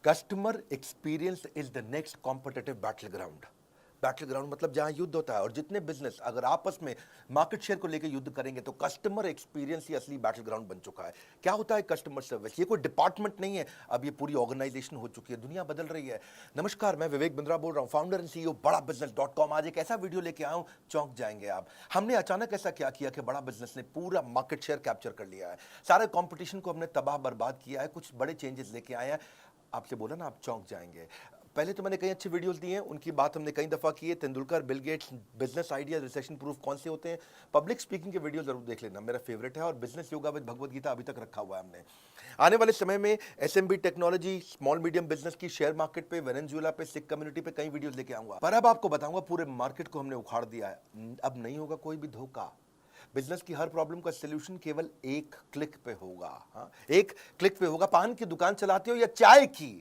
Customer experience is the next competitive battle ground. Battle ground मतलब जहां युद्ध होता है, और जितने बिजनेस अगर आपस में मार्केट शेयर को लेकर युद्ध करेंगे तो कस्टमर एक्सपीरियंस ही असली बैटल ग्राउंड बन चुका है। क्या होता है कस्टमर सर्विस? ये कोई डिपार्टमेंट नहीं है, अब ये पूरी ऑर्गेनाइजेशन हो चुकी है, दुनिया बदल रही है। नमस्कार, मैं विवेक बिंद्रा बोल रहा हूं, फाउंडर एंड सीईओ बड़ा बिजनेस.com। आज एक ऐसा वीडियो लेके आया हूं, चौंक जाएंगे आप। हमने अचानक ऐसा क्या किया कि बड़ा बिजनेस ने पूरा मार्केट शेयर कैप्चर कर लिया है, सारे कंपटीशन को हमने तबाह बर्बाद किया है, कुछ बड़े चेंजेस लेके आए हैं। आपसे बोला ना, आप चौंक जाएंगे। पहले तो मैंने कई अच्छी वीडियोस दी हैं, उनकी बात हमने कई दफ़ा की है। Tendulkar, Bill Gates, business idea, recession proof कौन से होते हैं। पब्लिक स्पीकिंग के वीडियो जरूर देख लेना, मेरा फेवरेट है। और business yoga with Bhagavad Gita अभी तक रखा हुआ है हमने। आने वाले समय में SMB technology, small medium business की, शेयर मार्केट पे, वेनेजुएला पे, सिख कम्युनिटी पे कई वीडियोस लेके आऊंगा। पर अब आपको बताऊंगा, पूरे मार्केट को हमने उखाड़ दिया है, अब नहीं होगा कोई भी धोखा। बिजनेस की हर प्रॉब्लम का सोल्यूशन केवल एक क्लिक पे होगा। हाँ, एक क्लिक पे होगा। पान की दुकान चलाते हो या चाय की,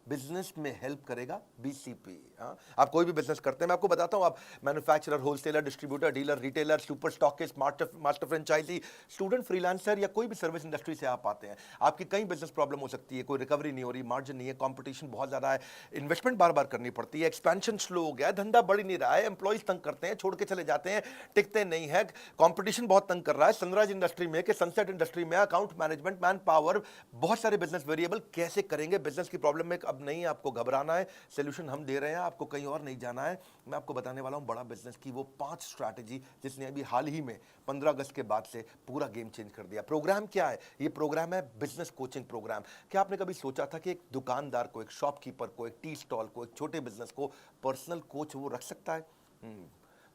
बिजनेस में हेल्प करेगा बीसीपी। हाँ, आप कोई भी बिजनेस करते हैं, मैं आपको बताता हूं, आप manufacturer, wholesaler, distributor, dealer, retailer, super stockist, master franchisee, student, freelancer या कोई भी सर्विस इंडस्ट्री से आप आते हैं, आपकी कई बिजनेस प्रॉब्लम हो सकती है। कोई रिकवरी नहीं हो रही, मार्जिन नहीं है, कंपटीशन बहुत ज्यादा है, इन्वेस्टमेंट बार बार करनी पड़ती है, एक्सपेंशन स्लो हो गया है, धंधा बढ़ नहीं रहा है, एम्प्लॉइज तंग करते हैं, छोड़ के चले जाते हैं, टिकते नहीं है, कंपटीशन बहुत तंग कर रहा है। सनराइज इंडस्ट्री में, सनसेट इंडस्ट्री में, अकाउंट मैनेजमेंट, मैन पावर, बहुत सारे बिजनेस वेरिएबल, कैसे करेंगे? बिजनेस की प्रॉब्लम में अब नहीं आपको घबराना है, सोल्यूशन हम दे रहे हैं, आपको कहीं और नहीं जाना है। मैं आपको बताने वाला हूं बड़ा बिजनेस की वो 5 स्ट्रैटेजी, जिसने अभी हाल ही में 15 अगस्त के बाद से पूरा गेम चेंज कर दिया। प्रोग्राम क्या है? ये प्रोग्राम है बिजनेस कोचिंग प्रोग्राम। क्या आपने कभी सोचा था कि एक दुकानदार को, एक शॉपकीपर को, एक टी स्टॉल को, एक छोटे बिजनेस को पर्सनल कोच वो रख सकता है?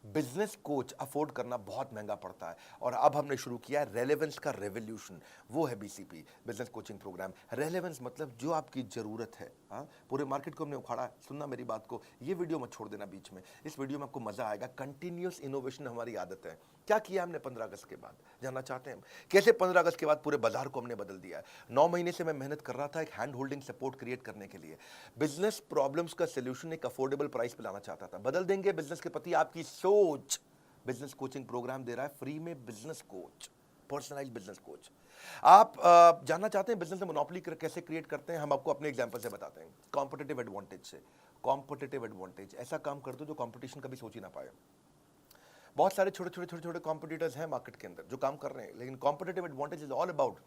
बिजनेस कोच अफोर्ड करना बहुत महंगा पड़ता है, और अब हमने शुरू किया है रेलेवेंस का रेवोल्यूशन। वो है BCP, business coaching programme. Relevance मतलब जो आपकी जरूरत है। हाँ, पूरे मार्केट को हमने उखाड़ा। सुनना मेरी बात को, ये वीडियो मत छोड़ देना बीच में, इस वीडियो में आपको मजा आएगा। कंटिन्यूअस इनोवेशन हमारी आदत है। क्या किया हमने 15 अगस्त के बाद, जानना चाहते हैं हम? कैसे 15 अगस्त के बाद पूरे बाजार को हमने बदल दिया है। 9 महीने से मैं मेहनत कर रहा था एक हैंड होल्डिंग सपोर्ट क्रिएट करने के लिए। बिजनेस प्रॉब्लम्स का सोल्यूशन एक अफोर्डेबल प्राइस पे लाना चाहता था। बदल देंगे बिजनेस के प्रति आपकी सोच। बिजनेस कोचिंग प्रोग्राम दे रहा है फ्री में, business coach, personalise business coach. आप जानना चाहते हैं बिजनेस में मोनोपोली कैसे क्रिएट करते हैं? हम आपको अपने एग्जांपल से बताते हैं, कॉम्पिटिटिव एडवांटेज से। कॉम्पिटिटिव एडवांटेज, ऐसा काम कर दो जो कंपटीशन कभी सोच ही ना पाए। बहुत सारे छोटे छोटे छोटे छोटे कॉम्पिटिटर्स हैं मार्केट के अंदर जो काम कर रहे हैं, लेकिन competitive advantage is all about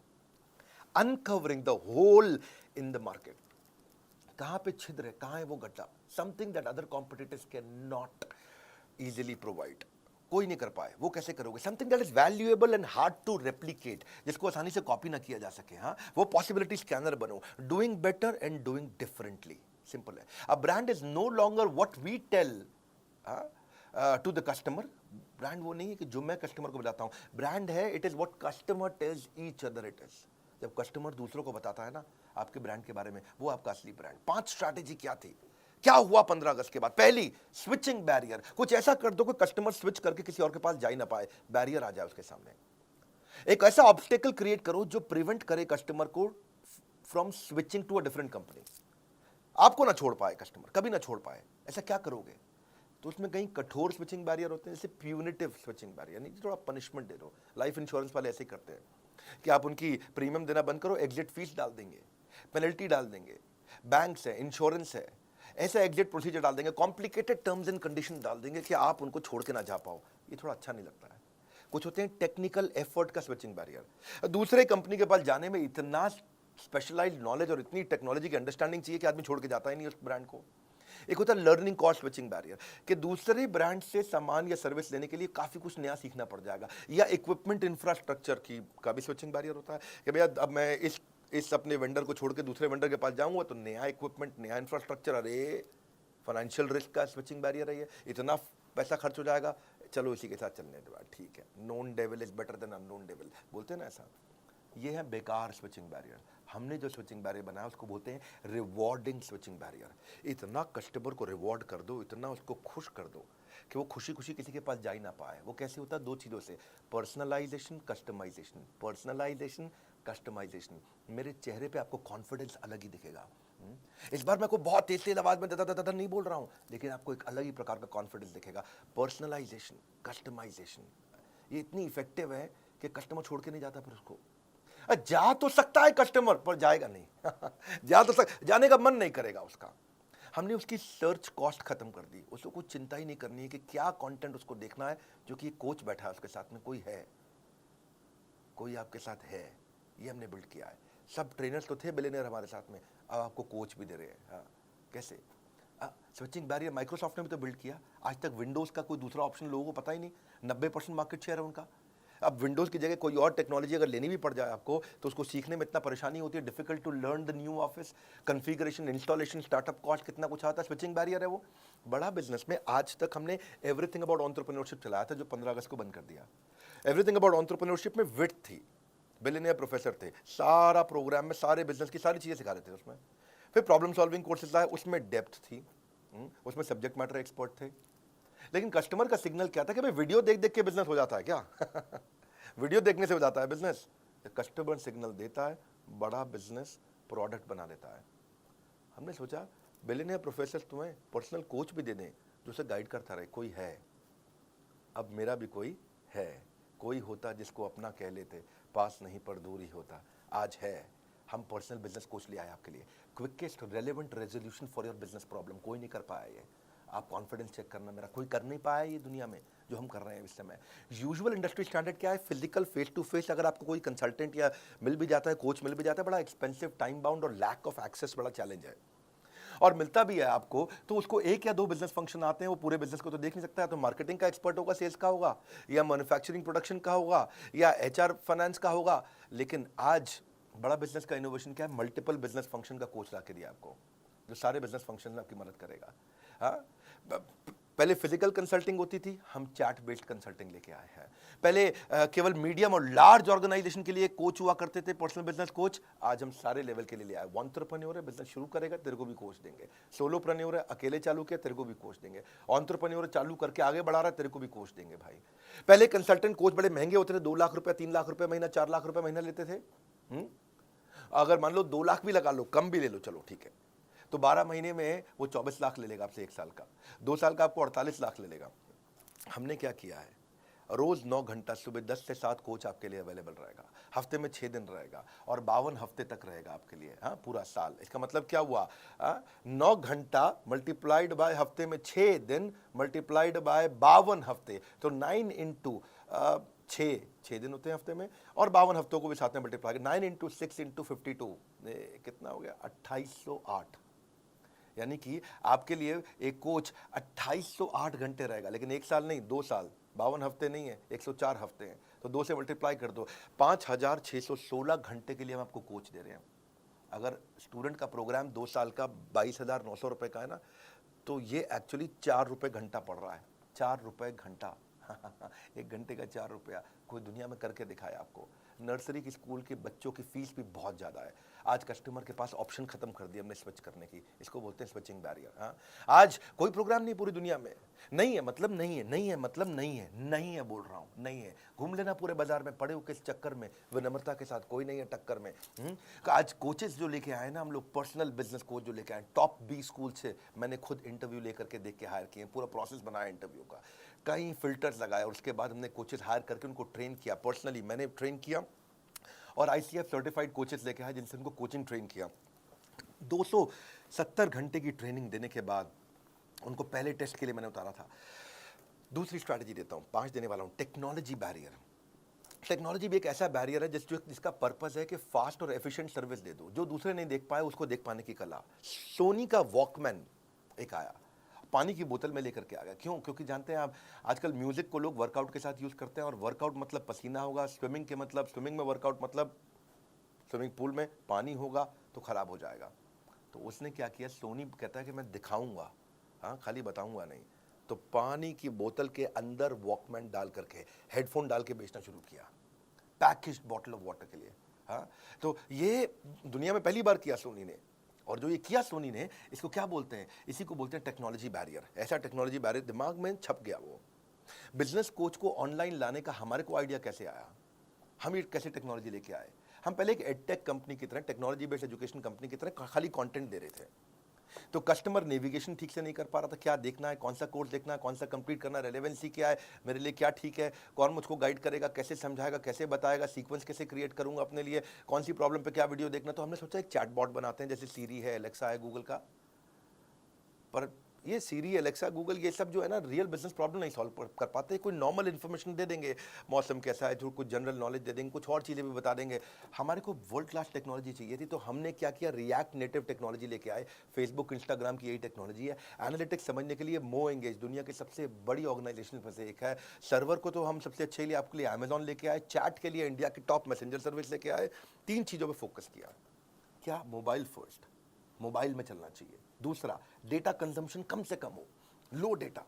uncovering the hole in the market. कहां पे छिद्र है, कहां है वो गड्ढा, something that other competitors can not easily provide. कोई नहीं कर पाए, वो कैसे करोगे? Something that is valuable and hard to replicate, जिसको आसानी से कॉपी ना किया जा सके। हाँ, वो पॉसिबिलिटी स्कैनर बनो। Doing better and doing differently, simple है। A brand is no longer what we tell to the customer. Brand वो नहीं है कि जो मैं कस्टमर को बताता हूं, ब्रांड है it is what customer tells each other it is. जब कस्टमर दूसरों को बताता है ना आपके ब्रांड के बारे में, वो आपका असली ब्रांड। 5 स्ट्रैटेजी क्या थी, क्या हुआ 15 अगस्त के बाद? पहली, स्विचिंग बैरियर। कुछ ऐसा कर दो कि कस्टमर स्विच करके किसी और के पास जा ही ना पाए, बैरियर आ जाए उसके सामने। एक ऐसा ऑब्स्टेकल क्रिएट करो जो प्रिवेंट करे कस्टमर को from switching to a different company. आपको ना छोड़ पाए कस्टमर, कभी ना छोड़ पाए। ऐसा क्या करोगे? तो उसमें कहीं कठोर स्विचिंग बैरियर होते हैं, जैसे प्यूनिटिव स्विचिंग बैरियर, नहीं, थोड़ा पनिशमेंट दे दो। लाइफ इंश्योरेंस वाले ऐसे ही करते हैं कि आप उनकी प्रीमियम देना बंद करो, एग्जिट फीस डाल देंगे, पेनल्टी डाल देंगे, बैंक्स है, इंश्योरेंस है, ऐसा एग्जिट प्रोसीजर डाल देंगे, कॉम्प्लिकेटेड टर्म्स एंड कंडीशन डाल देंगे कि आप उनको छोड़ के ना जा पाओ। ये थोड़ा अच्छा नहीं लगता है। कुछ होते हैं टेक्निकल एफर्ट का स्विचिंग बैरियर। दूसरे कंपनी के पास जाने में इतना स्पेशलाइज्ड नॉलेज और इतनी टेक्नोलॉजी की अंडरस्टैंडिंग चाहिए कि आदमी छोड़ के जाता ही नहीं उस ब्रांड को। एक होता है लर्निंग कॉस्ट स्विचिंग बैरियर, कि दूसरे ब्रांड से सामान या सर्विस लेने के लिए काफी कुछ नया सीखना पड़ जाएगा। या इक्विपमेंट इंफ्रास्ट्रक्चर की का भी स्विचिंग बैरियर होता है कि भैया अब मैं इस अपने वेंडर को छोड़ के दूसरे वेंडर के पास जाऊंगा तो नया इक्विपमेंट, नया इंफ्रास्ट्रक्चर, अरे फाइनेंशियल रिस्क का स्विचिंग बैरियर है ये, इतना पैसा खर्च हो जाएगा, चलो इसी के साथ चलने दो, ठीक है। Known devil is better than unknown devil, बोलते हैं ना ऐसा। ये है बेकार स्विचिंग बैरियर। हमने जो स्विचिंग बैरियर बनाया उसको बोलते हैं रिवॉर्डिंग स्विचिंग बैरियर। इतना कस्टमर को रिवॉर्ड कर दो, इतना उसको खुश कर दो कि वो खुशी खुशी किसी के पास जा ही ना पाए। वो कैसे होता है? 2 चीज़ों से, पर्सनलाइजेशन, कस्टमाइजेशन। Personalisation, customization. मेरे चेहरे पे आपको कॉन्फिडेंस अलग ही दिखेगा। इस बार मैं को बहुत तेज तेज आवाज में दादा नहीं बोल रहा हूं, लेकिन आपको एक अलग ही प्रकार का कॉन्फिडेंस दिखेगा। पर्सनलाइजेशन, कस्टमाइजेशन, ये इतनी इफेक्टिव है कि कस्टमर छोड़ के नहीं जाता फिर उसको। जा तो सकता है कस्टमर, पर जाएगा नहीं। जाने का मन नहीं करेगा उसका। हमने उसकी सर्च कॉस्ट खत्म कर दी, उसको कुछ चिंता ही नहीं करनी है कि क्या कंटेंट उसको देखना है, जो कि कोच बैठा है उसके साथ में, कोई आपके साथ है, ये हमने बिल्ड किया है। सब ट्रेनर्स तो थे बिलियनियर हमारे साथ में, अब आपको कोच भी दे रहे हैं। हाँ, कैसे? स्विचिंग बैरियर माइक्रोसॉफ्ट ने भी तो बिल्ड किया। आज तक विंडोज़ का कोई दूसरा ऑप्शन लोगों को पता ही नहीं, 90% मार्केट शेयर है उनका। अब विंडोज़ की जगह कोई और टेक्नोलॉजी अगर लेनी भी पड़ जाए आपको, तो उसको सीखने में इतना परेशानी होती है, difficult to learn the new office, configuration, installation, startup cost कितना कुछ आता है। स्विचिंग बैरियर है वो। बड़ा बिजनेस में आज तक हमने एवरीथिंग अबाउट एंटरप्रेन्योरशिप चलाया था, जो 15 अगस्त को बंद कर दिया। एवरीथिंग अबाउट एंटरप्रेन्योरशिप में विड्थ थी, बिलियनियर प्रोफेसर थे, सारा प्रोग्राम में सारे बिजनेस की सारी चीज़ें सिखा रहे थे उसमें। फिर प्रॉब्लम सॉल्विंग कोर्सेज लाए, उसमें डेप्थ थी, उसमें सब्जेक्ट मैटर एक्सपर्ट थे। लेकिन कस्टमर का सिग्नल क्या था कि भाई वीडियो देख देख के बिजनेस हो जाता है क्या? वीडियो देखने से हो जाता है बिजनेस? कस्टमर सिग्नल देता है, बड़ा बिजनेस प्रोडक्ट बना लेता है। हमने सोचा बिलियनियर प्रोफेसर तुम्हें पर्सनल कोच भी दे दें, जो उसे गाइड करता रहे। कोई है, अब मेरा भी कोई है, कोई होता जिसको अपना कह लेते, पास नहीं पर दूर ही होता। आज है, हम पर्सनल बिजनेस कोच ले आए आपके लिए, quickest relevant resolution for your business problem. कोई नहीं कर पाया ये। आप कॉन्फिडेंस चेक करना, मेरा कोई कर नहीं पाया ये दुनिया में जो हम कर रहे हैं इस समय। यूजुअल इंडस्ट्री स्टैंडर्ड क्या है? फिजिकल फेस टू फेस अगर आपको कोई कंसल्टेंट या मिल भी जाता है, कोच मिल भी जाता है, बड़ा एक्सपेंसिव, टाइम बाउंड और लैक ऑफ एक्सेस बड़ा चैलेंज है। और मिलता भी है आपको तो उसको एक या दो बिजनेस फंक्शन आते हैं, वो पूरे बिजनेस को तो देख नहीं सकता है। तो मार्केटिंग का एक्सपर्ट होगा, सेल्स का होगा, या मैन्युफैक्चरिंग प्रोडक्शन का होगा, या एचआर फाइनेंस का होगा। लेकिन आज बड़ा बिजनेस का इनोवेशन क्या है? मल्टीपल बिजनेस फंक्शन का कोच ला के दिया आपको, जो सारे बिजनेस फंक्शन में आपकी मदद करेगा। हाँ, पहले फिजिकल कंसल्टिंग होती थी, हम चैट बेस्ड कंसल्टिंग लेके आए हैं। पहले केवल मीडियम और लार्ज ऑर्गेनाइजेशन के लिए कोच हुआ करते थे, पर्सनल बिजनेस कोच। आज हम सारे लेवल के लिए ले आए। एंटरप्रेन्योर है, बिजनेस शुरू करेगा, तेरे को भी कोच देंगे। सोलोप्रेन्योर है, अकेले चालू किया, तेरे को भी कोच देंगे। एंटरप्रेन्योर चालू करके आगे बढ़ा रहा है, तेरे को भी कोच देंगे भाई। पहले कंसल्टेंट कोच बड़े महंगे होते थे, 2 लाख रुपए, 3 लाख रुपए महीना, 4 लाख रुपए महीना लेते थे। अगर मान लो 2 लाख भी लगा लो, कम भी ले लो, चलो ठीक है, तो 12 महीने में वो 24 लाख ले लेगा आपसे 1 साल का। 2 साल का आपको 48 लाख ले लेगा। हमने क्या किया है? रोज 9 घंटा सुबह 10 से 7 कोच आपके लिए अवेलेबल रहेगा, हफ्ते में 6 दिन रहेगा, और 52 हफ्ते तक रहेगा आपके लिए। हाँ, पूरा साल। इसका मतलब क्या हुआ? 9 घंटा मल्टीप्लाइड बाय हफ्ते में 6 दिन मल्टीप्लाइड बाय 52 हफ्ते, तो 9 इंटू 6 दिन होते हैं हफ्ते में, और 52 हफ्तों को भी साथ में मल्टीप्लाई, 9 इंटू 6 इंटू 52, कितना हो गया? 2808। यानी कि आपके लिए एक कोच 2808 घंटे रहेगा, लेकिन 1 साल नहीं, 2 साल, 52 हफ्ते नहीं है, 104 हफ्ते हैं, तो 2 से मल्टीप्लाई कर दो, 5616 घंटे के लिए हम आपको कोच दे रहे हैं। अगर स्टूडेंट का प्रोग्राम 2 साल का 22,900 रुपये का है ना, तो ये एक्चुअली 4 रुपये घंटा पड़ रहा है। 4 रुपये घंटा। 1 घंटे का 4 रुपया, कोई दुनिया में करके दिखाया आपको। नर्सरी की स्कूल के बच्चों की फीस भी बहुत ज़्यादा है। आज कस्टमर के पास ऑप्शन खत्म कर दिया हमने स्विच करने की, इसको बोलते हैं स्विचिंग बैरियर। हाँ, आज कोई प्रोग्राम नहीं पूरी दुनिया में, नहीं है मतलब नहीं है, नहीं है मतलब नहीं है, नहीं है बोल रहा हूँ, नहीं है। घूम लेना पूरे बाजार में, पड़े हो किस चक्कर में, विनम्रता के साथ, कोई नहीं है टक्कर में। आज कोचेस जो लेके आए ना हम लोग, पर्सनल बिजनेस कोच जो लेके आए, टॉप 20 स्कूल से मैंने खुद इंटरव्यू लेकर के देख के हायर किए, पूरा प्रोसेस बनाया इंटरव्यू का, कई फिल्टर्स लगाए, और उसके बाद हमने कोचेस हायर करके उनको ट्रेन किया। पर्सनली मैंने ट्रेन किया, और ICF सर्टिफाइड कोचेस लेके आए जिनसे उनको कोचिंग ट्रेन किया। 270 घंटे की ट्रेनिंग देने के बाद उनको पहले टेस्ट के लिए मैंने उतारा था। दूसरी स्ट्रैटेजी देता हूँ, 5 देने वाला हूँ, टेक्नोलॉजी बैरियर। टेक्नोलॉजी भी एक ऐसा बैरियर है जिसका पर्पस है कि फास्ट और एफिशिएंट सर्विस दे दो, जो दूसरे नहीं देख पाए उसको देख पाने की कला। सोनी का वॉकमैन एक आया, पानी की बोतल में लेकर के आ गया। क्यों? क्योंकि जानते हैं आप, आजकल म्यूजिक को लोग वर्कआउट के साथ यूज करते हैं, और वर्कआउट मतलब पसीना होगा, स्विमिंग के मतलब, स्विमिंग में वर्कआउट मतलब स्विमिंग पूल में पानी होगा तो खराब हो जाएगा। तो उसने क्या किया, सोनी कहता है कि मैं दिखाऊंगा, हाँ, खाली बताऊंगा नहीं। तो पानी की बोतल के अंदर वॉकमैन डाल करके, हेडफोन डाल के बेचना शुरू किया, पैकेज्ड बॉटल ऑफ वाटर के लिए। हाँ, तो ये दुनिया में पहली बार किया सोनी ने। और जो ये किया सोनी ने, इसको क्या बोलते हैं? इसी को बोलते हैं टेक्नोलॉजी बैरियर। ऐसा टेक्नोलॉजी बैरियर दिमाग में छप गया। वो बिजनेस कोच को ऑनलाइन लाने का हमारे को आइडिया कैसे आया? हम ये कैसे टेक्नोलॉजी लेके आए? हम पहले एक एडटेक कंपनी की तरह, टेक्नोलॉजी बेस्ड एजुकेशन कंपनी की तरह खाली कंटेंट दे रहे थे। तो कस्टमर नेविगेशन ठीक से नहीं कर पा रहा था, क्या देखना है, कौन सा कोर्स देखना है, कौन सा कंप्लीट करना है, रेलेवेंसी क्या है, मेरे लिए क्या ठीक है, कौन मुझको गाइड करेगा, कैसे समझाएगा, कैसे बताएगा, सीक्वेंस कैसे क्रिएट करूंगा अपने लिए, कौन सी प्रॉब्लम पे क्या वीडियो देखना। तो हमने सोचा एक चैटबॉट बनाते हैं, जैसे सीरी है, एलेक्सा है गूगल का। पर ये सीरी, एलेक्सा, गूगल, ये सब जो है ना, रियल बिजनेस प्रॉब्लम नहीं सॉल्व कर पाते। कोई नॉर्मल इन्फॉर्मेशन दे देंगे, मौसम कैसा है, जो कुछ जनरल नॉलेज दे देंगे, कुछ और चीज़ें भी बता देंगे। हमारे को वर्ल्ड क्लास टेक्नोलॉजी चाहिए थी, तो हमने क्या किया, रिएक्ट नेटिव टेक्नोलॉजी लेके आए। फेसबुक, इंस्टाग्राम की यही टेक्नोलॉजी है। एनालिटिक्स समझने के लिए मो एंगेज, दुनिया की सबसे बड़ी ऑर्गेनाइजेशन में से एक है। सर्वर को तो हम सबसे अच्छे लिए आपके लिए अमेजॉन लेके आए, चैट के लिए इंडिया की टॉप मैसेंजर सर्विस लेके आए। 3 चीज़ों पर फोकस किया। क्या? मोबाइल फर्स्ट, मोबाइल में चलना चाहिए। दूसरा, डेटा कंजम्पशन कम से कम हो, लो डेटा,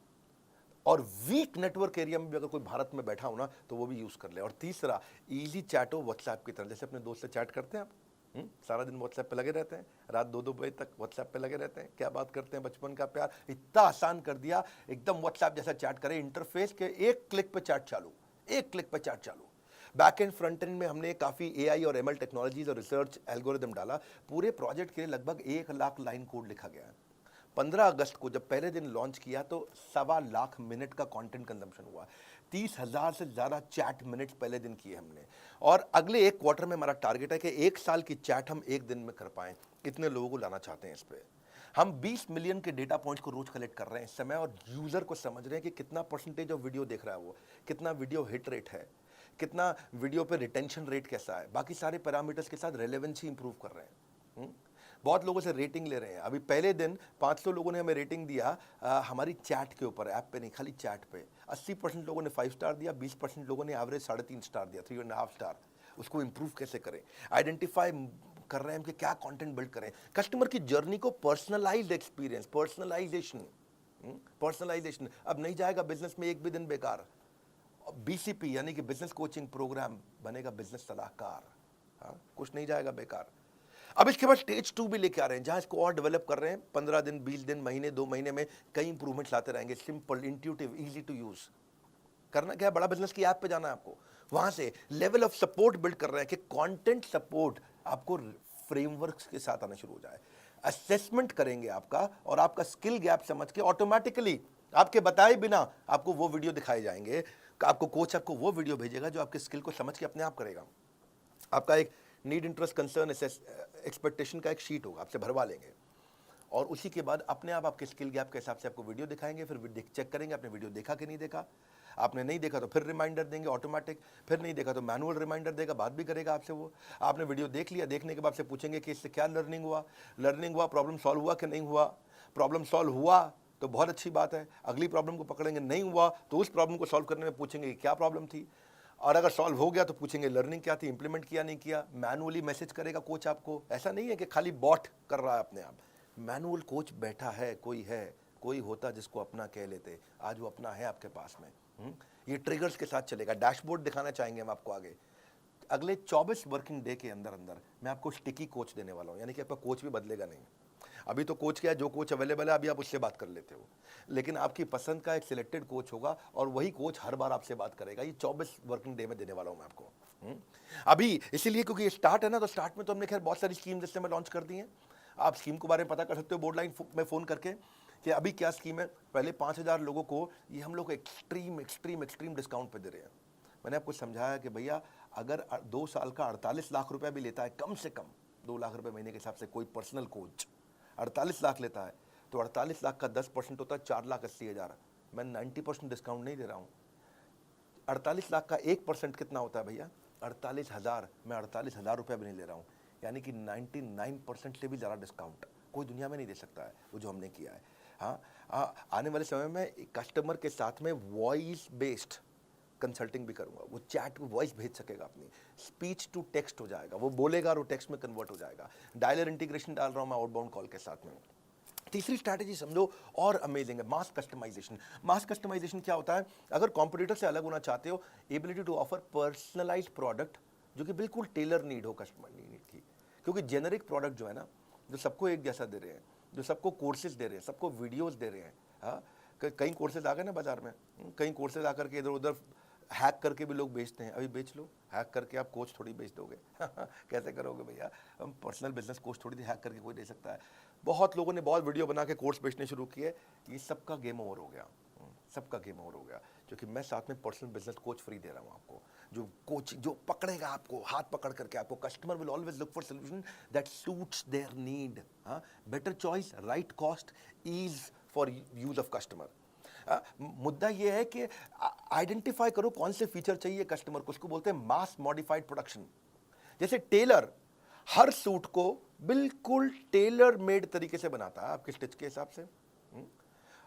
और वीक नेटवर्क एरिया में भी अगर कोई भारत में बैठा हो ना तो वो भी यूज कर ले। और तीसरा, इजी चैट हो व्हाट्सएप की तरह, जैसे अपने दोस्त से चैट करते हैं आप। सारा दिन व्हाट्सएप पे लगे रहते हैं, रात 2-2 बजे तक व्हाट्सएप पे लगे रहते हैं, क्या बात करते हैं, बचपन का प्यार। इतना आसान कर दिया, एकदम व्हाट्सएप जैसा चैट करें, इंटरफेस के एक क्लिक पे चैट चालू, एक क्लिक पे चैट चालू। बैक एंड फ्रंट एंड में हमने काफ़ी एआई और एमएल टेक्नोलॉजीज और रिसर्च एल्गोरिदम डाला। पूरे प्रोजेक्ट के लिए लगभग 1 लाख लाइन कोड लिखा गया है। 15 अगस्त को जब पहले दिन लॉन्च किया तो 1.25 लाख मिनट का कंटेंट कंजम्पशन हुआ। 30,000 से ज़्यादा चैट मिनट्स पहले दिन किए हमने। और अगले 1 क्वार्टर में हमारा टारगेट है कि 1 साल की चैट हम 1 दिन में कर पाएं। इतने लोगों को लाना चाहते हैं इस पे। हम 20 मिलियन के डेटा पॉइंट्स को रोज कलेक्ट कर रहे हैं इस समय, और यूज़र को समझ रहे हैं कि कितना परसेंटेज ऑफ वीडियो देख रहा है वो, कितना वीडियो हिट रेट है, कितना वीडियो पे रिटेंशन रेट कैसा है, बाकी सारे पैरामीटर्स के साथ रेलेवेंसी इंप्रूव कर रहे हैं। बहुत लोगों से रेटिंग ले रहे हैं। अभी पहले दिन 500 लोगों ने हमें रेटिंग दिया हमारी चैट के ऊपर, ऐप पे नहीं, खाली चैट पे। 80% लोगों ने 5 स्टार दिया, 20% लोगों ने एवरेज 3.5 स्टार दिया, 3.5 स्टार। उसको इंप्रूव कैसे करें, आइडेंटिफाई कर रहे हैं हम कि क्या कंटेंट बिल्ड करें, कस्टमर की जर्नी को पर्सनलाइज्ड एक्सपीरियंस, पर्सनलाइजेशन। अब नहीं जाएगा बिजनेस में एक भी दिन बेकार। बीसीपी यानी कि बिजनेस कोचिंग प्रोग्राम बनेगा बिजनेस सलाहकार। हाँ, कुछ नहीं जाएगा बेकार। अब इसके बाद स्टेज 2 भी लेके आ रहे हैं, जहां इसको और डेवलप कर रहे हैं। 15 दिन, 20 दिन, महीने, 2 महीने में कई इंप्रूवमेंट्स लाते रहेंगे। Simple, intuitive, easy to use. करना क्या है, बड़ा बिजनेस की ऐप पे जाना है आपको। वहां से लेवल ऑफ सपोर्ट बिल्ड कर रहे हैं कि कंटेंट सपोर्ट आपको फ्रेमवर्क्स के साथ आना शुरू हो जाए। असेसमेंट करेंगे आपका, और आपका स्किल गैप समझ के ऑटोमेटिकली आपके बताए बिना आपको वो वीडियो दिखाए जाएंगे। आपको कोच आपको वो वीडियो भेजेगा जो आपके स्किल को समझ के अपने आप करेगा। आपका एक नीड, इंटरेस्ट, कंसर्न, एक्सपेक्टेशन का एक शीट होगा, आपसे भरवा लेंगे, और उसी के बाद अपने आप आपके स्किल गैप के हिसाब से आपको वीडियो दिखाएंगे। फिर चेक करेंगे आपने वीडियो देखा कि नहीं देखा। आपने नहीं देखा तो फिर रिमाइंडर देंगे ऑटोमेटिक, फिर नहीं देखा तो मैनुअल रिमाइंडर देगा, बात भी करेगा आपसे वो। आपने वीडियो देख लिया, देखने के बाद से पूछेंगे कि इससे क्या लर्निंग हुआ, प्रॉब्लम सॉल्व हुआ कि नहीं हुआ। प्रॉब्लम सॉल्व हुआ तो बहुत अच्छी बात है, अगली प्रॉब्लम को पकड़ेंगे। नहीं हुआ तो उस प्रॉब्लम को सॉल्व करने में पूछेंगे कि क्या प्रॉब्लम थी, और अगर सॉल्व हो गया तो पूछेंगे लर्निंग क्या थी, इंप्लीमेंट किया नहीं किया। मैनुअली मैसेज करेगा कोच आपको। ऐसा नहीं है कि खाली बॉट कर रहा है अपने आप, मैनुअल कोच बैठा है, कोई होता जिसको अपना कह लेते। आज वो अपना है आपके पास में। ये ट्रिगर्स के साथ चलेगा। डैशबोर्ड दिखाना चाहेंगे हम आपको आगे। अगले 24 वर्किंग डे के अंदर अंदर मैं आपको स्टिकी कोच देने वाला हूँ, यानी कि आपका कोच भी बदलेगा नहीं। अभी तो कोच क्या है, जो कोच अवेलेबल है अभी आप उससे बात कर लेते हो, लेकिन आपकी पसंद का एक सिलेक्टेड कोच होगा, और वही कोच हर बार आपसे बात करेगा। ये 24 वर्किंग डे में देने वाला हूं मैं आपको। अभी इसीलिए क्योंकि ये स्टार्ट है ना, तो स्टार्ट में तो हमने खैर बहुत सारी स्कीम जैसे में लॉन्च कर दी हैं। आप स्कीम के बारे में पता कर सकते हो बोर्ड लाइन में फ़ोन करके कि अभी क्या स्कीम है। पहले 5,000 लोगों को ये हम लोग एक्सट्रीम डिस्काउंट पे दे रहे हैं। मैंने आपको समझाया कि भैया अगर 2 साल का 48 लाख रुपया भी लेता है, कम से कम 2 लाख रुपए महीने के हिसाब से कोई पर्सनल कोच 48 लाख लेता है, तो 48 लाख का 10% होता है 4,80,000। मैं 90% डिस्काउंट नहीं दे रहा हूँ। 48 लाख का 1% कितना होता है भैया? 48,000। मैं 48,000 रुपये भी नहीं ले रहा हूँ, यानी कि 99% से भी ज़्यादा डिस्काउंट कोई दुनिया में नहीं दे सकता है वो जो हमने किया है। हाँ, आने वाले समय में कस्टमर के साथ में वॉइस बेस्ड कंसल्टिंग भी करूंगा। वो चैट में वॉइस भेज सकेगा, अपनी स्पीच टू टेक्स्ट हो जाएगा, वो बोलेगा और वो टेक्स्ट में कन्वर्ट हो जाएगा। डायलर इंटीग्रेशन डाल रहा हूं मैं आउटबाउंड कॉल के साथ में। तीसरी स्ट्रैटेजी समझो और अमेजिंग है, मास कस्टमाइजेशन। मास कस्टमाइजेशन क्या होता है? अगर कॉम्पिटिटर से अलग होना चाहते हो, ability to offer personalised product जो कि बिल्कुल टेलर नीड हो कस्टमर नीड की। क्योंकि जेनरिक प्रोडक्ट जो है ना, जो सबको एक जैसा दे रहे हैं, जो सबको कोर्सेज दे रहे हैं, सबको वीडियोस दे रहे हैं। हाँ, कई कोर्सेज आ गए ना बाजार में, कई कोर्सेज आकर के इधर उधर हैक करके भी लोग बेचते हैं, अभी बेच लो, हैक करके आप कोच थोड़ी बेच दोगे कैसे करोगे भैया, हम पर्सनल बिजनेस कोच थोड़ी हैक करके कोई दे सकता है। बहुत लोगों ने बहुत वीडियो बना के कोर्स बेचने शुरू किए, ये सबका गेम ओवर हो गया, सबका गेम ओवर हो गया, क्योंकि मैं साथ में पर्सनल बिजनेस कोच फ्री दे रहा हूँ आपको, जो कोच जो पकड़ेगा आपको, हाथ पकड़ करके आपको, customer will always look for solution that suits their need, better choice, right cost, ease for use of customer. मुद्दा ये है कि आइडेंटिफाई करो कौन से फीचर चाहिए कस्टमर को, उसको बोलते हैं मास मॉडिफाइड प्रोडक्शन। जैसे टेलर हर सूट को बिल्कुल टेलर मेड तरीके से बनाता है आपके स्टिच के हिसाब से।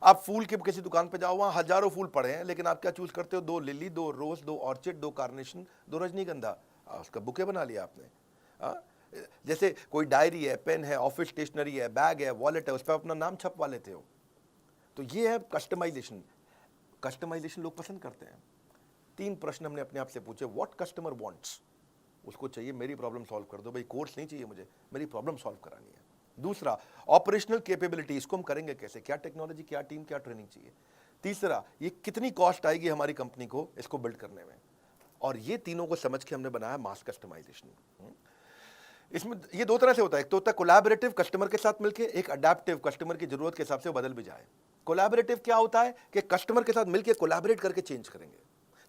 आप फूल के किसी दुकान पे जाओ, वहां हजारों फूल पड़े हैं, लेकिन आप क्या चूज करते हो, 2 लिली, 2 रोज, 2 ऑर्चिड, 2 कार्नेशन, 2 रजनीगंधा, उसका बुके बना लिया आपने। जैसे कोई डायरी है, पेन है, ऑफिस स्टेशनरी है, बैग है, वॉलेट है, उस पर अपना नाम छपवा लेते हो, तो ये है कस्टमाइजेशन। कस्टमाइजेशन लोग पसंद करते हैं। 3 प्रश्न हमने अपने आप से पूछे, व्हाट कस्टमर वांट्स, उसको चाहिए मेरी प्रॉब्लम सॉल्व कर दो भाई, कोर्स नहीं चाहिए मुझे, मेरी प्रॉब्लम सॉल्व करानी है। दूसरा, ऑपरेशनल कैपेबिलिटी, इसको हम करेंगे कैसे, क्या टेक्नोलॉजी, क्या टीम, क्या ट्रेनिंग चाहिए। तीसरा, ये कितनी कॉस्ट आएगी हमारी कंपनी को इसको बिल्ड करने में। और ये तीनों को समझ के हमने बनाया मास कस्टमाइजेशन। इसमें ये 2 तरह से होता है, एक तो होता है कोलैबोरेटिव, कस्टमर के साथ मिलकर, एक अडैप्टिव, कस्टमर की जरूरत के हिसाब से बदल भी जाए। कोलैबोरेटिव क्या होता है कि कस्टमर के साथ मिलकर कोलैबोरेट करके चेंज करेंगे।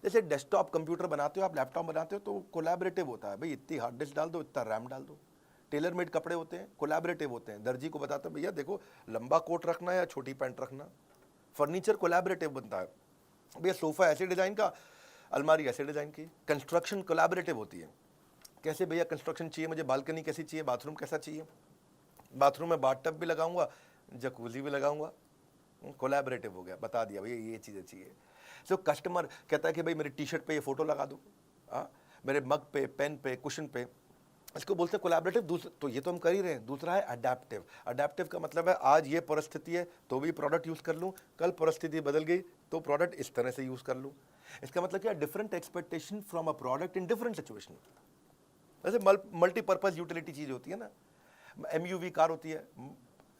जैसे डेस्कटॉप कंप्यूटर बनाते हो आप, लैपटॉप बनाते हो, तो कोलैबोरेटिव होता है, भाई इतनी हार्ड डिस्क डाल दो, इतना रैम डाल दो। टेलर मेड कपड़े होते हैं, कोलैबोरेटिव होते हैं, दर्जी को बताते हैं भैया देखो लंबा कोट रखना है या छोटी पैंट रखना। फर्नीचर कोलैबोरेटिव बनता है, भैया सोफा ऐसे डिजाइन का, अलमारी ऐसे डिजाइन की। कंस्ट्रक्शन कोलैबोरेटिव होती है, कैसे भैया कंस्ट्रक्शन चाहिए मुझे, बालकनी कैसी चाहिए, बाथरूम कैसा चाहिए, बाथरूम में बाथटब भी लगाऊंगा, जकूजी भी लगाऊंगा, कोलैबोरेटिव हो गया, बता दिया भैया ये चीज़ें चाहिए। सो कस्टमर कहता है कि भाई मेरी टी शर्ट पे ये फोटो लगा दो, मेरे मग पे, पेन पे, कुशन पे, इसको बोलते हैं कोलैबोरेटिव। तो ये तो हम कर ही रहे हैं। दूसरा है अडैप्टिव। अडैप्टिव का मतलब है आज ये परिस्थिति है तो भी प्रोडक्ट यूज़ कर लूँ, कल परिस्थिति बदल गई तो प्रोडक्ट इस तरह से यूज़ कर लूँ। इसका मतलब क्या, different expectation from a product in different situation. जैसे मल्टीपर्पज़ यूटिलिटी चीज़ होती है ना, MUV कार होती है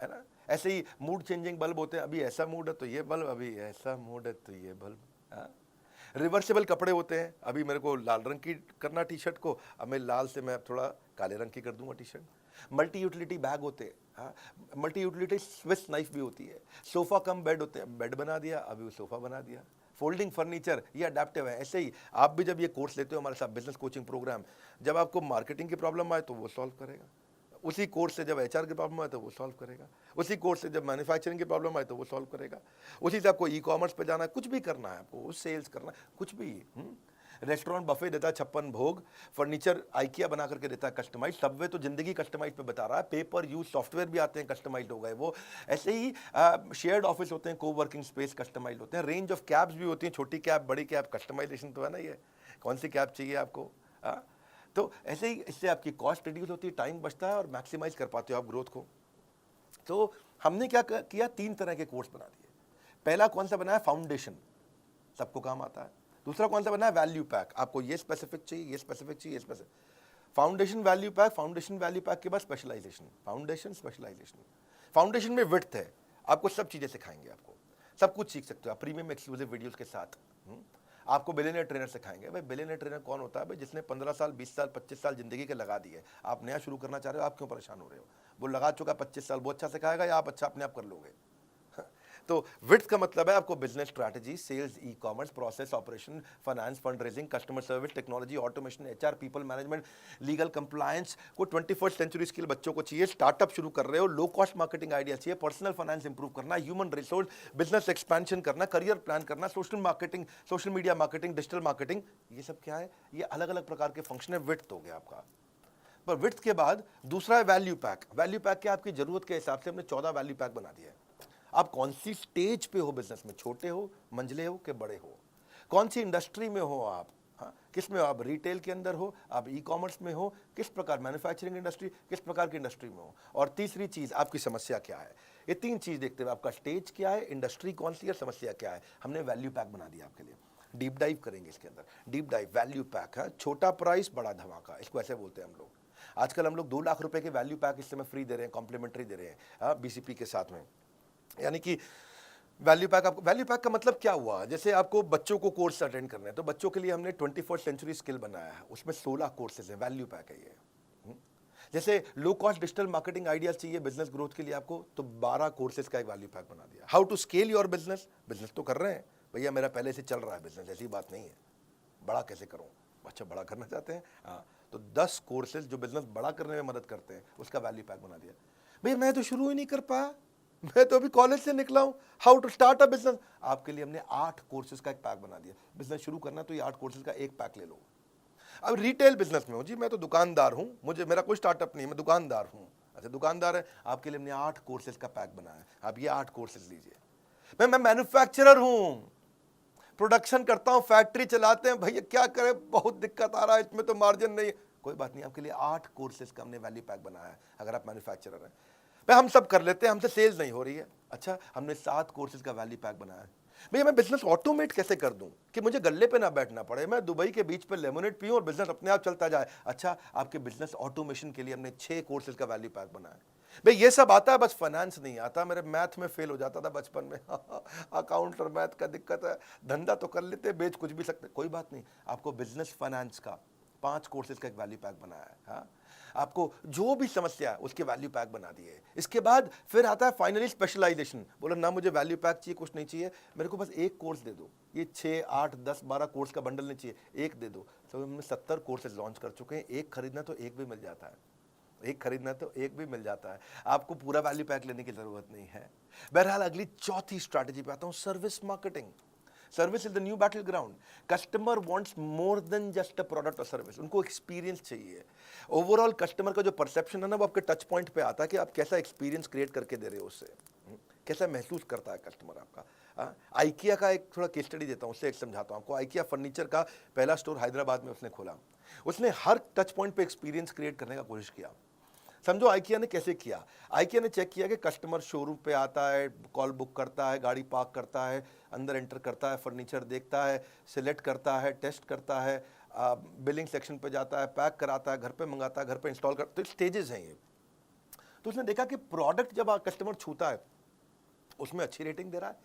ना, ऐसे ही मूड चेंजिंग बल्ब होते हैं, अभी ऐसा मूड है तो ये बल्ब, अभी ऐसा मूड है तो ये बल्ब। रिवर्सेबल कपड़े होते हैं, अभी मेरे को लाल रंग की करना टी शर्ट को, अब मैं लाल से मैं थोड़ा काले रंग की कर दूंगा T shirt. Multi utility bag होते हैं, मल्टी यूटिलिटी स्विस नाइफ भी होती है। सोफा कम बेड होते हैं, बेड बना दिया, अभी वो सोफा बना दिया। फोल्डिंग फर्नीचर, ये अडेप्टिव है। ऐसे ही आप भी जब ये कोर्स लेते हो हमारे साथ, बिजनेस कोचिंग प्रोग्राम, जब आपको मार्केटिंग की प्रॉब्लम आए तो वो सॉल्व करेगा, उसी कोर्स से जब HR की प्रॉब्लम आए तो वो सॉल्व करेगा, उसी कोर्स से जब मैन्युफैक्चरिंग की प्रॉब्लम आए तो वो सॉल्व करेगा, उसी से आपको ई-कॉमर्स पे जाना है, कुछ भी करना है आपको, सेल्स करना है, कुछ भी। रेस्टोरेंट बफे देता है 56 भोग, फर्नीचर आइकिया बना करके देता है कस्टमाइज, सबवे तो जिंदगी कस्टमाइज पे बता रहा है, पेपर यूज सॉफ्टवेयर भी आते हैं कस्टमाइज हो गए वो। ऐसे ही शेयर्ड ऑफिस होते हैं, को वर्किंग स्पेस कस्टमाइज होते हैं, रेंज ऑफ कैब्स भी होती हैं, छोटी कैब, बड़ी कैब, कस्टमाइजेशन तो है ना, ये कौन सी कैब चाहिए आपको। तो ऐसे ही इससे आपकी कॉस्ट रिड्यूस होती है, टाइम बचता है और मैक्सिमाइज कर पाते हो आप ग्रोथ को। तो हमने क्या किया, 3 तरह के कोर्स बना दिए। पहला कौन सा बनाया, फाउंडेशन, सबको काम आता है। दूसरा कौन सा बनाया, वैल्यू पैक, आपको ये स्पेसिफिक चाहिए, ये स्पेसिफिक चाहिए, ये specific. Foundation value pack, foundation value pack के बाद स्पेशलाइजेशन, फाउंडेशन स्पेशलाइजेशन। फाउंडेशन में विड्थ है, आपको सब चीजें सिखाएंगे, आपको सब कुछ सीख सकते हो आप प्रीमियम एक्सक्लूसिव वीडियोस के साथ। आपको बिलियनियर ट्रेनर सिखाएंगे। भाई बिलियनियर ट्रेनर कौन होता है, भाई जिसने 15 साल, 20 साल, 25 साल जिंदगी के लगा दिए। आप नया शुरू करना चाह रहे हो, आप क्यों परेशान हो रहे हो, वो लगा चुका 25 साल, वो अच्छा सिखाएगा या आप अच्छा अपने आप कर लोगे। तो विड्थ का मतलब है आपको business strategy, sales, ecommerce, process, operation, finance, fund raising, customer service, technology, automation, HR, people management, legal compliance को 21st सेंचुरी स्किल बच्चों को चाहिए। स्टार्टअप शुरू कर रहे हो, लो कॉस्ट मार्केटिंग आइडिया चाहिए, पर्सनल फाइनेंस इंप्रूव करना, ह्यूमन रिसोर्स, बिजनेस एक्सपेंशन करना, करियर प्लान करना, social marketing, social media marketing, digital marketing, ये सब क्या है, ये अलग अलग प्रकार के फंक्शन है। विड्थ हो गया आपका। पर विड्थ के बाद दूसरा है वैल्यू पैक। वैल्यू पैक क्या, आपकी जरूरत के हिसाब से हमने 14 वैल्यू पैक बना दिया है। आप कौन सी स्टेज पे हो बिजनेस में, छोटे हो, मंझले हो कि बड़े हो, कौन सी इंडस्ट्री में हो आप, किस में हो आप, रिटेल के अंदर हो, आप ई-कॉमर्स में हो, किस प्रकार मैन्युफैक्चरिंग इंडस्ट्री, किस प्रकार की इंडस्ट्री में हो, और तीसरी चीज आपकी समस्या क्या है। ये 3 चीज देखते हुए आपका स्टेज क्या है, इंडस्ट्री कौन सी है, समस्या क्या है, हमने वैल्यू पैक बना दिया आपके लिए। डीप डाइव करेंगे इसके अंदर, डीप डाइव वैल्यू पैक है, छोटा प्राइस बड़ा धमाका, इसको ऐसे बोलते हैं हम लोग। आजकल हम लोग 2 लाख रुपए के वैल्यू पैक इस समय फ्री दे रहे हैं, कॉम्प्लीमेंट्री दे रहे हैं BCP के साथ में। यानी कि वैल्यू पैक, आपको वैल्यू पैक का मतलब क्या हुआ? जैसे आपको बच्चों को कोर्स अटेंड करने हैं, तो बच्चों के लिए हमने 21st सेंचुरी स्किल बनाया है, उसमें 16 कोर्सेज हैं, वैल्यू पैक है ये। जैसे low cost digital marketing ideas चाहिए बिजनेस ग्रोथ के लिए आपको, तो 12 कोर्सेज का एक वैल्यू पैक बना दिया। How to scale your business, business तो कर रहे हैं भैया, मेरा पहले से चल रहा है बिजनेस, ऐसी बात नहीं है, बड़ा कैसे करूं? अच्छा, बड़ा करना चाहते हैं, हाँ, तो 10 कोर्सेज जो बिजनेस बड़ा करने में मदद करते हैं, उसका वैल्यू पैक बना दिया। भैया मैं तो शुरू ही नहीं कर पाया, मैं तो अभी कॉलेज से निकला हूं, how to start a business, आपके लिए हमने 8 कोर्सेज का एक पैक बना दिया। बिजनेस शुरू करना तो ये 8 कोर्सेज का एक पैक ले लो। अब रिटेल बिजनेस में हूं जी, मैं तो दुकानदार हूं, मुझे मेरा कोई स्टार्टअप नहीं है, मैं दुकानदार हूं। अच्छा, दुकानदार है, आपके लिए हमने 8 कोर्सेज का पैक बनाया है, आप ये 8 कोर्सेज लीजिए। मैं मैन्युफैक्चरर हूं, प्रोडक्शन करता हूं, फैक्ट्री चलाते हैं, भैया क्या करें, बहुत दिक्कत आ रहा है, इसमें तो मार्जिन नहीं है, कोई बात नहीं, आपके लिए 8 कोर्सेज का हमने वैल्यू पैक बनाया है। अगर आप मैन्युफैक्चरर हैं, भाई हम सब कर लेते हैं, हमसे सेल्स नहीं हो रही है, अच्छा हमने 7 कोर्सेज का वैल्यू पैक बनाया है। भैया मैं बिजनेस ऑटोमेट कैसे कर दूं कि मुझे गल्ले पे ना बैठना पड़े, मैं दुबई के बीच पे लेमोनेड पीऊं और बिजनेस अपने आप चलता जाए। अच्छा, आपके बिजनेस ऑटोमेशन के लिए हमने 6 कोर्सेज का वैल्यू पैक बनाया है। भाई ये सब आता है, बस फाइनेंस नहीं आता, मेरे मैथ में फेल हो जाता था बचपन में अकाउंट और मैथ का दिक्कत है, धंधा तो कर लेते, बेच कुछ भी सकते, कोई बात नहीं, आपको बिजनेस फाइनेंस का 5 कोर्सेज का एक वैल्यू पैक बनाया है। हाँ, आपको जो भी समस्या है उसके वैल्यू पैक बना दिए। इसके बाद फिर आता है फाइनली स्पेशलाइजेशन, बोलो ना मुझे वैल्यू पैक चाहिए, कुछ नहीं चाहिए, मेरे को बस एक कोर्स दे दो, ये 6, 8, 10, 12 कोर्स का बंडल नहीं चाहिए, एक दे दो। तो हमने 70 कोर्सेज लॉन्च कर चुके हैं, एक खरीदना तो एक भी मिल जाता है, एक खरीदना तो एक भी मिल जाता है, आपको पूरा वैल्यू पैक लेने की जरूरत नहीं है। बहरहाल अगली चौथी स्ट्रैटेजी पे आता हूं, service marketing. Service is the new battle ground. Customer wants more than just a product और सर्विस, उनको एक्सपीरियंस चाहिए। ओवरऑल कस्टमर का जो परसेप्शन है ना, वो आपके टच पॉइंट पे आता है कि आप कैसा एक्सपीरियंस क्रिएट करके दे रहे हो उससे, कैसा महसूस करता है कस्टमर आपका। आइकिया का एक थोड़ा केस स्टडी देता हूँ, उससे एक समझाता हूँ आपको। आइकिया फर्नीचर का पहला स्टोर हैदराबाद में उसने खोला, उसने हर टच पॉइंट पे एक्सपीरियंस क्रिएट करने का कोशिश किया। समझो आइकिया ने कैसे किया, आइकिया ने चेक किया कि कस्टमर शोरूम पे आता है, कॉल बुक करता है, गाड़ी पार्क करता है, अंदर एंटर करता है, फर्नीचर देखता है, सिलेक्ट करता है, टेस्ट करता है, बिलिंग सेक्शन पे जाता है, पैक कराता है, घर पे मंगाता है, घर पे इंस्टॉल करता है, तो स्टेजेस हैं ये। तो उसने देखा कि प्रोडक्ट जब कस्टमर छूता है उसमें अच्छी रेटिंग दे रहा है,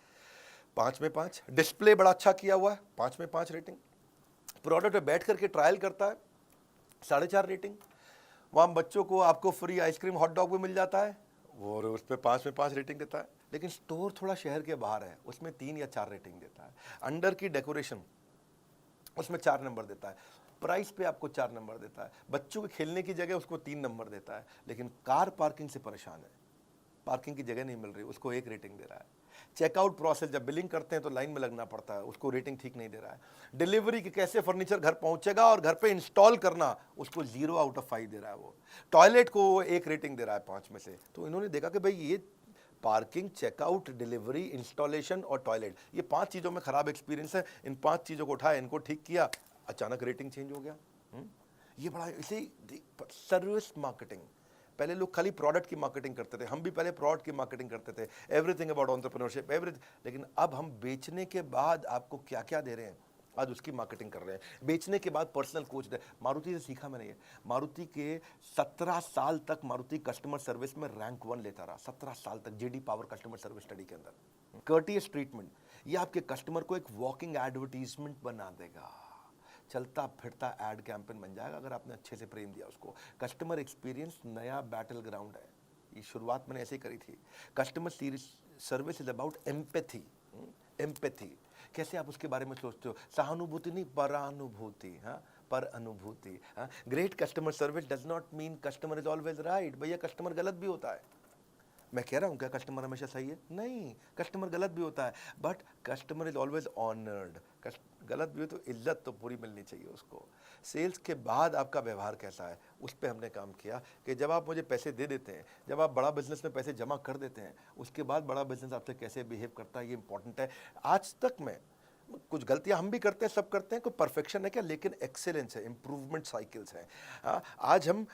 5 में 5, डिस्प्ले बड़ा अच्छा किया हुआ है, 5 में 5 रेटिंग, प्रोडक्ट पे बैठ करके ट्रायल करता है, 4.5 रेटिंग, वहाँ बच्चों को आपको फ्री आइसक्रीम हॉट डॉग भी मिल जाता है, और उस पर 5 में 5 रेटिंग देता है। लेकिन स्टोर थोड़ा शहर के बाहर है, उसमें 3 या 4 रेटिंग देता है। अंडर की डेकोरेशन उसमें 4 नंबर देता है, प्राइस पे आपको 4 नंबर देता है, बच्चों के खेलने की जगह उसको 3 नंबर देता है। लेकिन कार पार्किंग से परेशान है, पार्किंग की जगह नहीं मिल रही, उसको 1 रेटिंग दे रहा है। चेकआउट प्रोसेस, जब बिलिंग करते हैं तो लाइन में लगना पड़ता है, उसको रेटिंग ठीक नहीं दे रहा है। डिलीवरी की कैसे फर्नीचर घर पहुंचेगा और घर पे इंस्टॉल करना, उसको 0 आउट ऑफ 5 दे रहा है वो। टॉयलेट को 1 रेटिंग दे रहा है 5 में से। तो इन्होंने देखा कि भाई ये पार्किंग, चेकआउट, डिलीवरी, इंस्टॉलेशन और टॉयलेट, ये 5 चीज़ों में खराब एक्सपीरियंस है, इन 5 चीज़ों को उठाया, इनको ठीक किया, अचानक रेटिंग चेंज हो गया। ये बड़ा इसे सर्विस मार्केटिंग। पहले लोग खाली प्रोडक्ट की मार्केटिंग करते थे, हम भी पहले प्रोडक्ट की मार्केटिंग करते थे, एवरीथिंग अबाउट एंटरप्रेन्योरशिप एवरीथिंग। लेकिन अब हम बेचने के बाद आपको क्या क्या दे रहे हैं, आज उसकी मार्केटिंग कर रहे हैं। बेचने के बाद पर्सनल कोच दे, मारुति से सीखा मैंने ये। मारुति के 17 साल तक मारुति कस्टमर सर्विस में रैंक 1 लेता रहा, 17 साल तक, JD power customer service study के अंदर। कर्टियस ट्रीटमेंट, ये आपके कस्टमर को एक वॉकिंग एडवर्टीजमेंट बना देगा, चलता फिरता एड कैंपेन बन जाएगा अगर आपने अच्छे से प्रेम दिया उसको। कस्टमर एक्सपीरियंस नया बैटल ग्राउंड है, ये शुरुआत मैंने ऐसे ही करी थी। Customer service is about empathy. Empathy कैसे आप उसके बारे में सोचते हो, सहानुभूति नहीं, परानुभूति। हाँ, पर अनुभूति। हाँ, great customer service does not mean customer is always right. भैया कस्टमर गलत भी होता है, मैं कह रहा हूँ क्या कस्टमर हमेशा सही है? नहीं, कस्टमर गलत भी होता है, but customer is always honoured. गलत भी हो तो इज्जत तो पूरी मिलनी चाहिए उसको। सेल्स के बाद आपका व्यवहार कैसा है, उस पर हमने काम किया कि जब आप मुझे पैसे दे देते हैं, जब आप बड़ा बिजनेस में पैसे जमा कर देते हैं, उसके बाद बड़ा बिजनेस आपसे कैसे बिहेव करता है, ये इंपॉर्टेंट है। आज तक में कुछ गलतियां हम भी करते हैं, सब करते हैं, कोई परफेक्शन है क्या, लेकिन एक्सेलेंस है, इंप्रूवमेंट साइकिल्स हैं। आज हम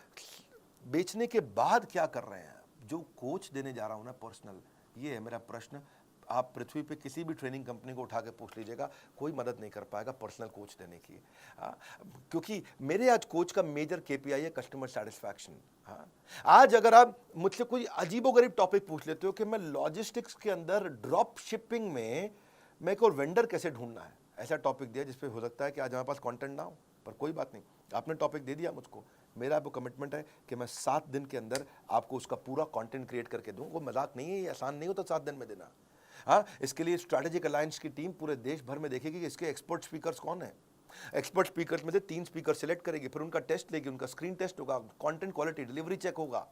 बेचने के बाद क्या कर रहे हैं, जो कोच देने जा रहा हूं ना पर्सनल, ये है मेरा प्रश्न। आप पृथ्वी पे किसी भी ट्रेनिंग कंपनी को उठा के पूछ लीजिएगा, कोई मदद नहीं कर पाएगा पर्सनल कोच देने की। क्योंकि मेरे आज कोच का मेजर केपीआई है कस्टमर सेटिस्फैक्शन। आज अगर आप मुझसे कोई अजीबोगरीब टॉपिक पूछ लेते हो कि मैं लॉजिस्टिक्स के अंदर ड्रॉप शिपिंग में मैं एक और वेंडर कैसे ढूंढना है, ऐसा टॉपिक दिया जिसपे हो सकता है कि आज हमारे पास कंटेंट ना हो, पर कोई बात नहीं, आपने टॉपिक दे दिया मुझको, मेरा आपको कमिटमेंट है कि मैं 7 दिन के अंदर आपको उसका पूरा कंटेंट क्रिएट करके दूं। वो मजाक नहीं है, ये आसान नहीं होता 7 दिन में देना। इसके लिए स्ट्रैटेजिक अलायंस की टीम पूरे देश भर में देखेगी कि इसके एक्सपर्ट स्पीकर्स कौन है। एक्सपर्ट स्पीकर्स में से 3 स्पीकर सिलेक्ट करेगी, फिर उनका टेस्ट लेगी, उनका स्क्रीन टेस्ट होगा, कंटेंट क्वालिटी डिलीवरी चेक होगा,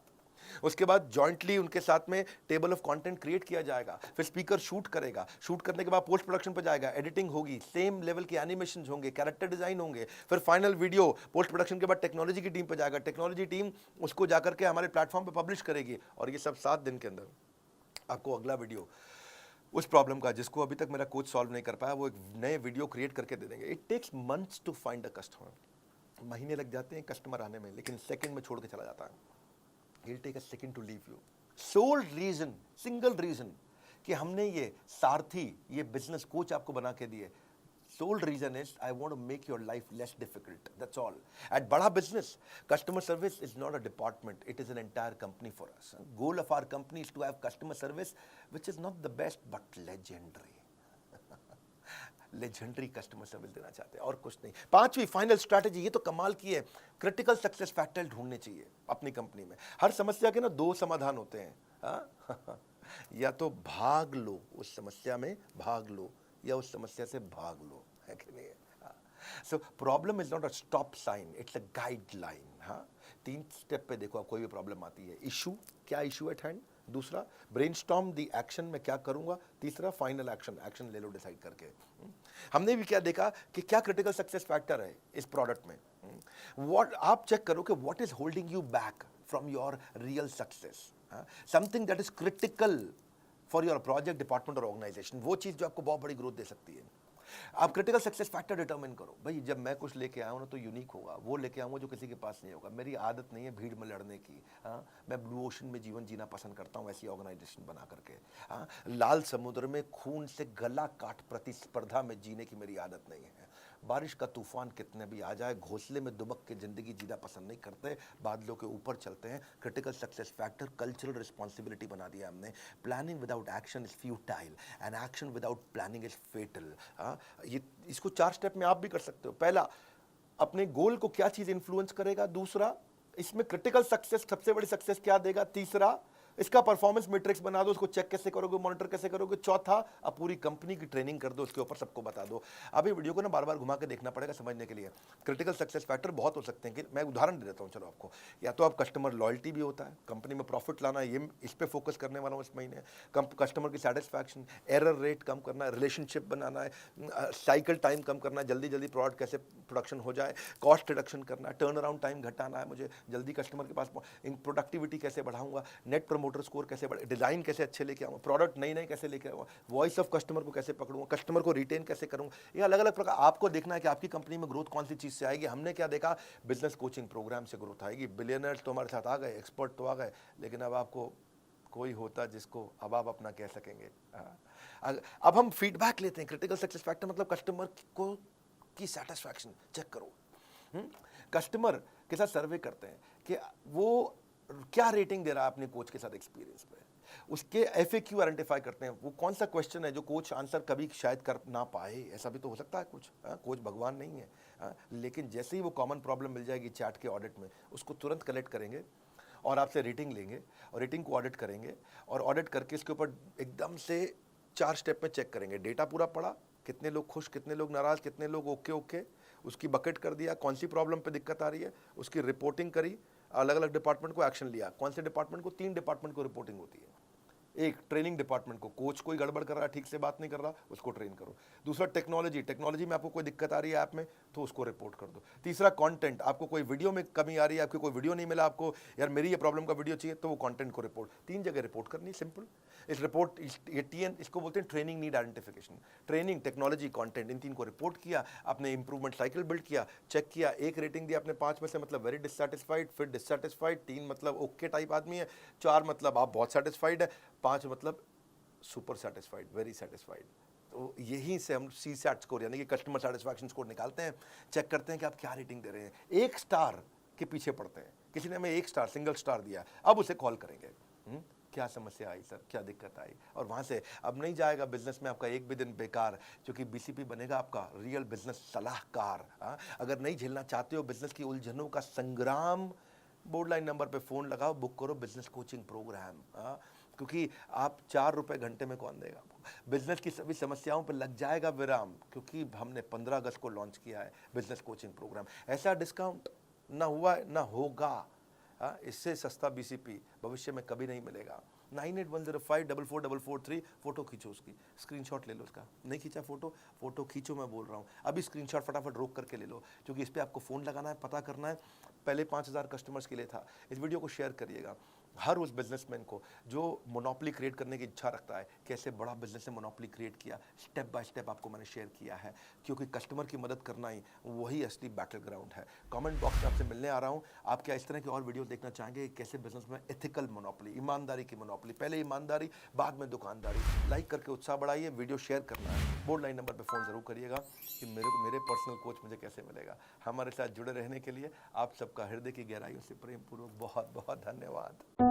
उसके बाद जॉइंटली उनके साथ में टेबल ऑफ कंटेंट क्रिएट किया जाएगा, फिर स्पीकर शूट करेगा, शूट करने के बाद पोस्ट प्रोडक्शन पर जाएगा, एडिटिंग होगी, सेम लेवल के एनिमेशन होंगे, कैरेक्टर डिजाइन होंगे, फिर फाइनल वीडियो पोस्ट प्रोडक्शन के बाद टेक्नोलॉजी की टीम पर जाएगा, टेक्नोलॉजी टीम उसको जाकर के हमारे प्लेटफॉर्म पर पब्लिश करेगी, और ये सब 7 दिन के अंदर आपको अगला वीडियो उस प्रॉब्लम का जिसको अभी तक मेरा कोच सॉल्व नहीं कर पाया, वो एक नए वीडियो क्रिएट करके दे देंगे। It takes months to find a customer, महीने लग जाते हैं कस्टमर आने में, लेकिन सेकंड में छोड़ के चला जाता है। He'll take a second to leave you. Sole reason, single reason कि हमने ये सारथी, ये बिजनेस कोच आपको बना के दिए, sole reason is I want to make your life less difficult. That's all. At बड़ा business, customer service is not a department. It is an entire company for us. Goal of our company is to have customer service, which is not the best but legendary. Legendary customer service देना चाहते हैं और कुछ नहीं। 5वीं final strategy, ये तो कमाल की है, क्रिटिकल सक्सेस फैक्टर ढूंढने चाहिए अपनी कंपनी में। हर समस्या के ना 2 समाधान होते हैं, या तो भाग लो उस समस्या में, भाग लो, या उस समस्या से भाग लो, है कि नहीं? So problem is not a stop sign, it's a guideline. 3 step पे देखो, आप कोई भी प्रॉब्लम आती है, इशू, क्या इशू एट हैंड, दूसरा ब्रेनस्टॉर्म दी एक्शन, मैं क्या करूंगा, तीसरा फाइनल एक्शन, एक्शन ले लो डिसाइड करके। हमने भी क्या देखा कि क्या क्रिटिकल सक्सेस फैक्टर है इस प्रोडक्ट में। व्हाट आप चेक करो कि what is holding you back from your real success, something that is critical for your project, department और ऑर्गेनाइजेशन, वो चीज जो आपको बहुत बड़ी ग्रोथ दे सकती है। आप क्रिटिकल सक्सेस फैक्टर डिटरमिन करो, भाई जब मैं कुछ लेके आऊँ ना तो यूनिक होगा, वो लेके आऊँगा जो किसी के पास नहीं होगा। मेरी आदत नहीं है भीड़ में लड़ने की, मैं ब्लू ओशन में जीवन जीना पसंद करता हूँ, ऐसी ऑर्गेनाइजेशन बना करके। लाल समुद्र में खून से गला काट प्रतिस्पर्धा में जीने की मेरी आदत नहीं है। बारिश का तूफान कितने भी आ जाए, घोंसले में दुबक के जिंदगी जीना पसंद नहीं करते, बादलों के ऊपर चलते हैं। Critical success factor cultural responsibility बना दिया हमने। Planning without action is futile and action without planning is fatal. ये इसको 4 स्टेप में आप भी कर सकते हो। पहला, अपने गोल को क्या चीज इंफ्लुएंस करेगा, दूसरा इसमें क्रिटिकल सक्सेस सबसे बड़ी सक्सेस क्या देगा, तीसरा इसका परफॉर्मेंस मैट्रिक्स बना दो, उसको चेक कैसे करोगे, मॉनिटर कैसे करोगे, चौथा अब पूरी कंपनी की ट्रेनिंग कर दो, उसके ऊपर सबको बता दो। अब ये वीडियो को ना बार बार घुमा के देखना पड़ेगा समझने के लिए। क्रिटिकल सक्सेस फैक्टर बहुत हो सकते हैं, कि मैं उदाहरण दे देता हूँ चलो आपको। या तो आप कस्टमर लॉयल्टी भी होता है, कंपनी में प्रॉफिट लाना, ये इस पे फोकस करने वाला हूँ इस महीने। कस्टमर की सेटिस्फैक्शन, एरर रेट कम करना है, रिलेशनशिप बनाना है, साइकिल टाइम कम करना है, जल्दी जल्दी प्रोडक्ट कैसे प्रोडक्शन हो जाए, कॉस्ट रिडक्शन करना है, टर्न अराउंड टाइम घटाना है, मुझे जल्दी कस्टमर के पास प्रोडक्टिविटी कैसे बढ़ाऊंगा, नेट प्रमोटर स्कोर कैसे, डिजाइन कैसे अच्छे लेके आऊंगा, प्रोडक्ट नई नई कैसे लेके आऊंगा, वॉइस ऑफ कस्टमर को कैसे पकड़ूंगा, कस्टमर को रिटेन कैसे करूंगा। ये अलग अलग प्रकार आपको देखना है कि आपकी कंपनी में ग्रोथ कौन सी चीज से आएगी। हमने क्या देखा, बिजनेस कोचिंग प्रोग्राम से ग्रोथ आएगी। बिलियनर्स तो हमारे साथ आ गए, एक्सपर्ट तो आ गए, लेकिन अब आपको कोई होता जिसको अब आप अपना कह सकेंगे। अब हम फीडबैक लेते हैं। क्रिटिकल सक्सेस फैक्टर मतलब कस्टमर को की सेटिस्फैक्शन चेक करो। कस्टमर के साथ सर्वे करते हैं कि वो क्या रेटिंग दे रहा है अपने कोच के साथ एक्सपीरियंस पे, उसके FAQ आइडेंटिफाई करते हैं, वो कौन सा क्वेश्चन है जो कोच आंसर कभी शायद कर ना पाए, ऐसा भी तो हो सकता है कुछ। कोच भगवान नहीं है, लेकिन जैसे ही वो कॉमन प्रॉब्लम मिल जाएगी चैट के ऑडिट में, उसको तुरंत कलेक्ट करेंगे और आपसे रेटिंग लेंगे और रेटिंग को ऑडिट करेंगे, और ऑडिट करके इसके ऊपर एकदम से 4 स्टेप में चेक करेंगे। डेटा पूरा पड़ा, कितने लोग खुश, कितने लोग नाराज, कितने लोग ओके ओके, उसकी बकेट कर दिया, कौन सी प्रॉब्लम पे दिक्कत आ रही है, उसकी रिपोर्टिंग करी, अलग अलग डिपार्टमेंट को एक्शन लिया। कौन से डिपार्टमेंट को, 3 डिपार्टमेंट को रिपोर्टिंग होती है। एक ट्रेनिंग डिपार्टमेंट को, कोच कोई गड़बड़ कर रहा है, ठीक से बात नहीं कर रहा, उसको ट्रेन करो। दूसरा टेक्नोलॉजी में आपको कोई दिक्कत आ रही है ऐप में तो उसको रिपोर्ट कर दो। तीसरा कंटेंट, आपको कोई वीडियो में कमी आ रही है, आपको कोई वीडियो नहीं मिला, आपको यार मेरी ये प्रॉब्लम का वीडियो चाहिए, तो वो कंटेंट को रिपोर्ट, 3 जगह रिपोर्ट करनी, सिंपल। इस रिपोर्ट ये TN इसको बोलते हैं training need identification. Training, technology, content, इन 3 को रिपोर्ट किया, आपने इंप्रूवमेंट साइकिल बिल्ड किया, चेक किया, 1 रेटिंग दिया आपने 5 में से, मतलब वेरी डिससैटिस्फाइड, फिर डिससैटिस्फाइड, 3 मतलब ओके टाइप आदमी है, 4 मतलब आप बहुत सेटिस्फाइड है, 5 मतलब सुपर सेटिस्फाइड, वेरी सेटिस्फाइड। तो यहीं से हम सी सैट स्कोर यानी कि कस्टमर सेटिस्फैक्शन स्कोर निकालते हैं, चेक करते हैं कि आप क्या रेटिंग दे रहे हैं। 1 स्टार के पीछे पड़ते हैं, किसी ने हमें 1 स्टार सिंगल स्टार दिया, अब उसे कॉल करेंगे, क्या समस्या आई सर, क्या दिक्कत आई, और वहाँ से अब नहीं जाएगा बिजनेस में आपका एक भी दिन बेकार, क्योंकि बीसीपी बनेगा आपका रियल बिजनेस सलाहकार। हाँ, अगर नहीं झेलना चाहते हो बिजनेस की उलझनों का संग्राम, बोर्ड लाइन नंबर पे फ़ोन लगाओ, बुक करो बिजनेस कोचिंग प्रोग्राम। हाँ, क्योंकि आप 4 रुपए घंटे में कौन देगा आपको। बिजनेस की सभी समस्याओं पर लग जाएगा विराम, क्योंकि हमने 15 अगस्त को लॉन्च किया है बिजनेस कोचिंग प्रोग्राम। ऐसा डिस्काउंट ना हुआ है ना होगा। हाँ, इससे सस्ता बीसीपी भविष्य में कभी नहीं मिलेगा। 9810544443, फोटो खींचो उसकी, स्क्रीनशॉट ले लो उसका। नहीं खींचा फोटो, फोटो खींचो, मैं बोल रहा हूँ अभी स्क्रीनशॉट फटाफट रोक करके ले लो, क्योंकि इस पर आपको फ़ोन लगाना है, पता करना है। पहले 5000 कस्टमर्स के लिए था। इस वीडियो को शेयर करिएगा हर उस बिजनेसमैन को जो मोनोपोली क्रिएट करने की इच्छा रखता है, कैसे बड़ा बिजनेस से मोनोपोली क्रिएट किया, स्टेप बाय स्टेप आपको मैंने शेयर किया है, क्योंकि कस्टमर की मदद करना ही वही असली बैटल ग्राउंड है। कमेंट बॉक्स में आपसे मिलने आ रहा हूँ। आप क्या इस तरह की और वीडियो देखना चाहेंगे, कैसे बिजनेस में एथिकल मोनोपोली, ईमानदारी की मोनोपोली, पहले ईमानदारी बाद में दुकानदारी। लाइक करके उत्साह बढ़ाइए, वीडियो शेयर करना है, बोर्ड लाइन नंबर पर फ़ोन ज़रूर करिएगा कि मेरे पर्सनल कोच मुझे कैसे मिलेगा। हमारे साथ जुड़े रहने के लिए आप सबका हृदय की गहराइयों से प्रेम पूर्वक बहुत बहुत धन्यवाद।